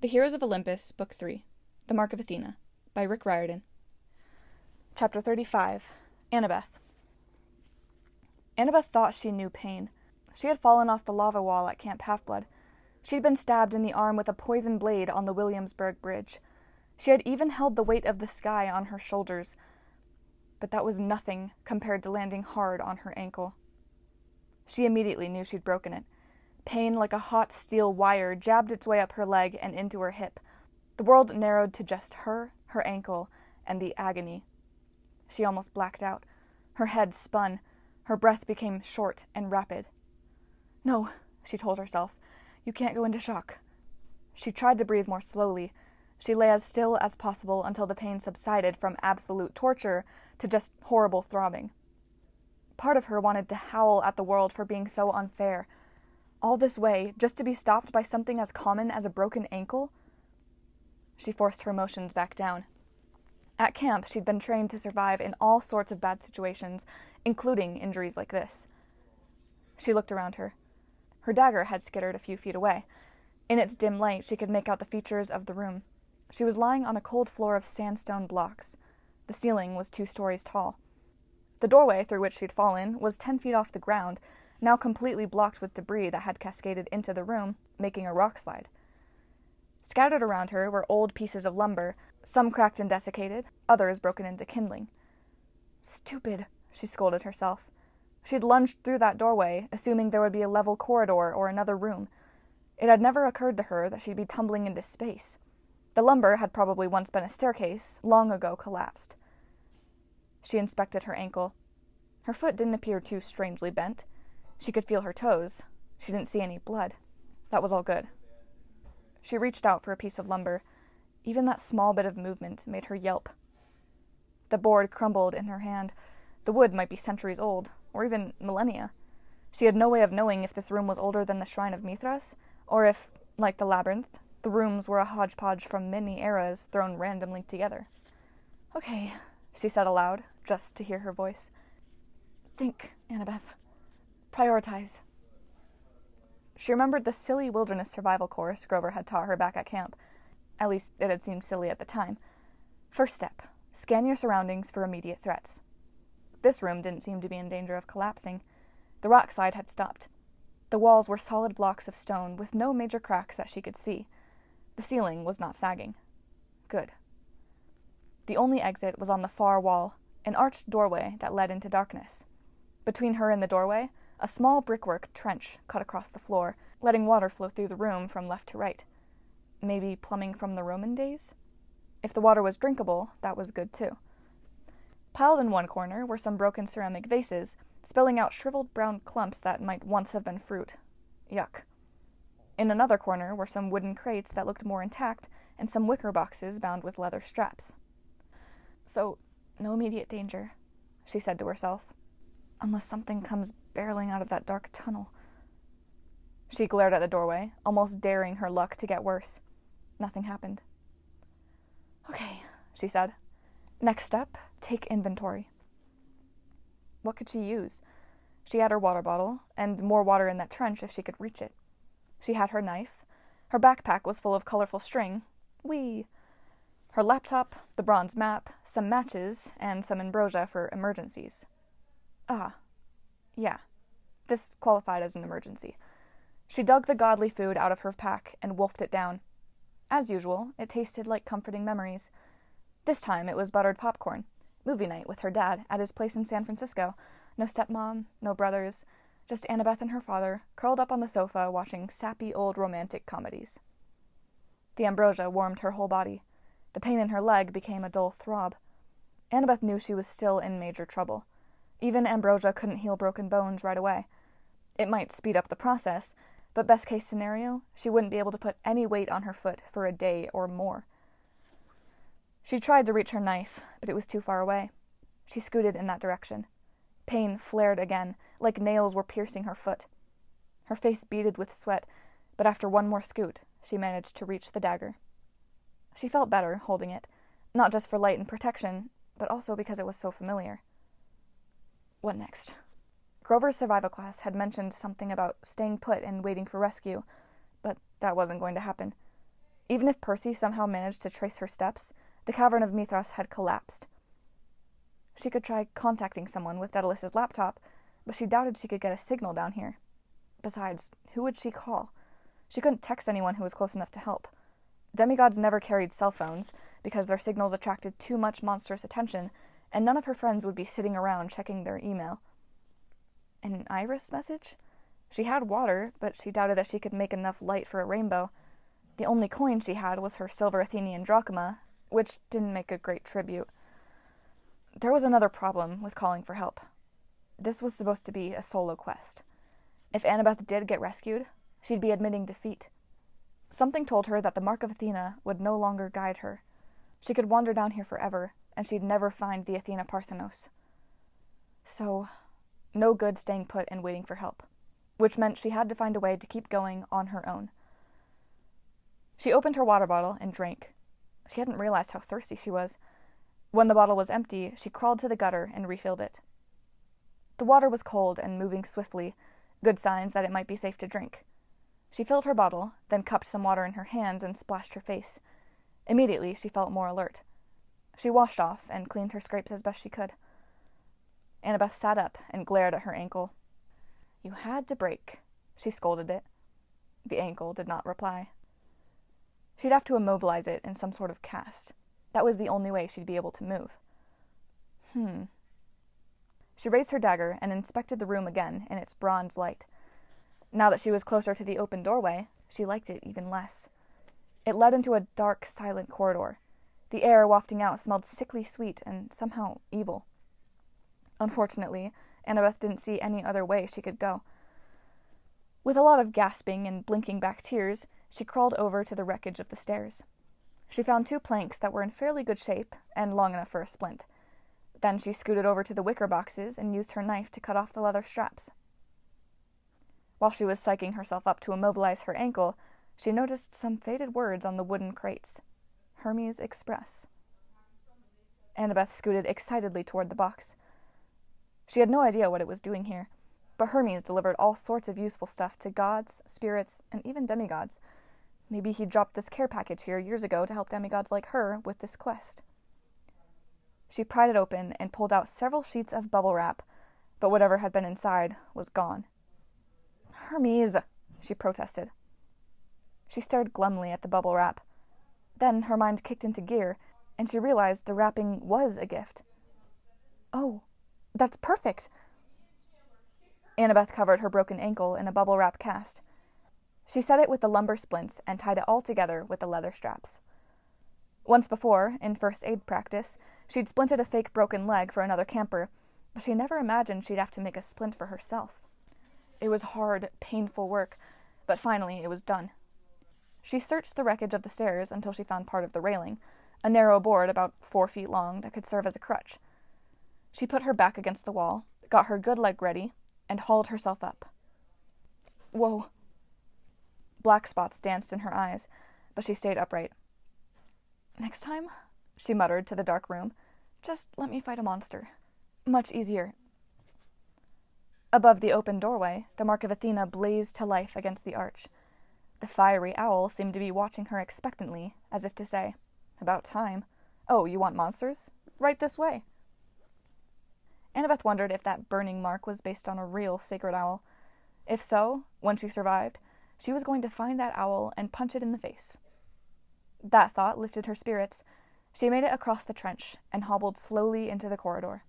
The Heroes of Olympus, Book 3, The Mark of Athena, by Rick Riordan. Chapter 35, Annabeth. Annabeth thought she knew pain. She had fallen off the lava wall at Camp Half-Blood. She had been stabbed in the arm with a poison blade on the Williamsburg Bridge. She had even held the weight of the sky on her shoulders. But that was nothing compared to landing hard on her ankle. She immediately knew she'd broken it. Pain like a hot steel wire jabbed its way up her leg and into her hip. The world narrowed to just her ankle, and the agony. She almost blacked out. Her head spun. Her breath became short and rapid. "No," she told herself. "You can't go into shock." She tried to breathe more slowly. She lay as still as possible until the pain subsided from absolute torture to just horrible throbbing. Part of her wanted to howl at the world for being so unfair. All this way, just to be stopped by something as common as a broken ankle? She forced her emotions back down. At camp, she'd been trained to survive in all sorts of bad situations, including injuries like this. She looked around her. Her dagger had skittered a few feet away. In its dim light, she could make out the features of the room. She was lying on a cold floor of sandstone blocks. The ceiling was 2 stories tall. The doorway through which she'd fallen was 10 feet off the ground, now completely blocked with debris that had cascaded into the room, making a rock slide. Scattered around her were old pieces of lumber, some cracked and desiccated, others broken into kindling. Stupid, she scolded herself. She'd lunged through that doorway, assuming there would be a level corridor or another room. It had never occurred to her that she'd be tumbling into space. The lumber had probably once been a staircase, long ago collapsed. She inspected her ankle. Her foot didn't appear too strangely bent. She could feel her toes. She didn't see any blood. That was all good. She reached out for a piece of lumber. Even that small bit of movement made her yelp. The board crumbled in her hand. The wood might be centuries old, or even millennia. She had no way of knowing if this room was older than the Shrine of Mithras, or if, like the labyrinth, the rooms were a hodgepodge from many eras thrown randomly together. "Okay," she said aloud, just to hear her voice. "Think, Annabeth. Prioritize." She remembered the silly wilderness survival course Grover had taught her back at camp. At least, it had seemed silly at the time. First step, scan your surroundings for immediate threats. This room didn't seem to be in danger of collapsing. The rock side had stopped. The walls were solid blocks of stone with no major cracks that she could see. The ceiling was not sagging. Good. The only exit was on the far wall, an arched doorway that led into darkness. Between her and the doorway, a small brickwork trench cut across the floor, letting water flow through the room from left to right. Maybe plumbing from the Roman days? If the water was drinkable, that was good too. Piled in one corner were some broken ceramic vases, spilling out shriveled brown clumps that might once have been fruit. Yuck. In another corner were some wooden crates that looked more intact, and some wicker boxes bound with leather straps. So, no immediate danger, she said to herself. Unless something comes barreling out of that dark tunnel. She glared at the doorway, almost daring her luck to get worse. Nothing happened. "Okay," she said. "Next step, take inventory." What could she use? She had her water bottle, and more water in that trench if she could reach it. She had her knife. Her backpack was full of colorful string. Whee! Her laptop, the bronze map, some matches, and some ambrosia for emergencies. Ah, yeah. This qualified as an emergency. She dug the godly food out of her pack and wolfed it down. As usual, it tasted like comforting memories. This time it was buttered popcorn. Movie night with her dad at his place in San Francisco. No stepmom, no brothers, just Annabeth and her father, curled up on the sofa watching sappy old romantic comedies. The ambrosia warmed her whole body. The pain in her leg became a dull throb. Annabeth knew she was still in major trouble. Even ambrosia couldn't heal broken bones right away. It might speed up the process, but best case scenario, she wouldn't be able to put any weight on her foot for a day or more. She tried to reach her knife, but it was too far away. She scooted in that direction. Pain flared again, like nails were piercing her foot. Her face beaded with sweat, but after one more scoot, she managed to reach the dagger. She felt better holding it, not just for light and protection, but also because it was so familiar. What next? Grover's survival class had mentioned something about staying put and waiting for rescue, but that wasn't going to happen. Even if Percy somehow managed to trace her steps, the cavern of Mithras had collapsed. She could try contacting someone with Daedalus's laptop, but she doubted she could get a signal down here. Besides, who would she call? She couldn't text anyone who was close enough to help. Demigods never carried cell phones, because their signals attracted too much monstrous attention, and none of her friends would be sitting around checking their email. An iris message? She had water, but she doubted that she could make enough light for a rainbow. The only coin she had was her silver Athenian drachma, which didn't make a great tribute. There was another problem with calling for help. This was supposed to be a solo quest. If Annabeth did get rescued, she'd be admitting defeat. Something told her that the Mark of Athena would no longer guide her. She could wander down here forever, and she'd never find the Athena Parthenos. So, no good staying put and waiting for help, which meant she had to find a way to keep going on her own. She opened her water bottle and drank. She hadn't realized how thirsty she was. When the bottle was empty, she crawled to the gutter and refilled it. The water was cold and moving swiftly, good signs that it might be safe to drink. She filled her bottle, then cupped some water in her hands and splashed her face. Immediately, she felt more alert. She washed off and cleaned her scrapes as best she could. Annabeth sat up and glared at her ankle. "You had to break," she scolded it. The ankle did not reply. She'd have to immobilize it in some sort of cast. That was the only way she'd be able to move. She raised her dagger and inspected the room again in its bronze light. Now that she was closer to the open doorway, she liked it even less. It led into a dark, silent corridor. The air wafting out smelled sickly sweet and somehow evil. Unfortunately, Annabeth didn't see any other way she could go. With a lot of gasping and blinking back tears, she crawled over to the wreckage of the stairs. She found 2 planks that were in fairly good shape and long enough for a splint. Then she scooted over to the wicker boxes and used her knife to cut off the leather straps. While she was psyching herself up to immobilize her ankle, she noticed some faded words on the wooden crates. Hermes Express. Annabeth scooted excitedly toward the box. She had no idea what it was doing here, but Hermes delivered all sorts of useful stuff to gods, spirits, and even demigods. Maybe he dropped this care package here years ago to help demigods like her with this quest. She pried it open and pulled out several sheets of bubble wrap, but whatever had been inside was gone. "Hermes!" she protested. She stared glumly at the bubble wrap. Then her mind kicked into gear, and she realized the wrapping was a gift. "Oh, that's perfect!" Annabeth covered her broken ankle in a bubble wrap cast. She set it with the lumber splints and tied it all together with the leather straps. Once before, in first aid practice, she'd splinted a fake broken leg for another camper, but she never imagined she'd have to make a splint for herself. It was hard, painful work, but finally it was done. She searched the wreckage of the stairs until she found part of the railing, a narrow board about 4 feet long that could serve as a crutch. She put her back against the wall, got her good leg ready, and hauled herself up. Whoa. Black spots danced in her eyes, but she stayed upright. "Next time," she muttered to the dark room, "just let me fight a monster. Much easier." Above the open doorway, the Mark of Athena blazed to life against the arch. The fiery owl seemed to be watching her expectantly, as if to say, "About time. Oh, you want monsters? Right this way." Annabeth wondered if that burning mark was based on a real sacred owl. If so, when she survived, she was going to find that owl and punch it in the face. That thought lifted her spirits. She made it across the trench and hobbled slowly into the corridor.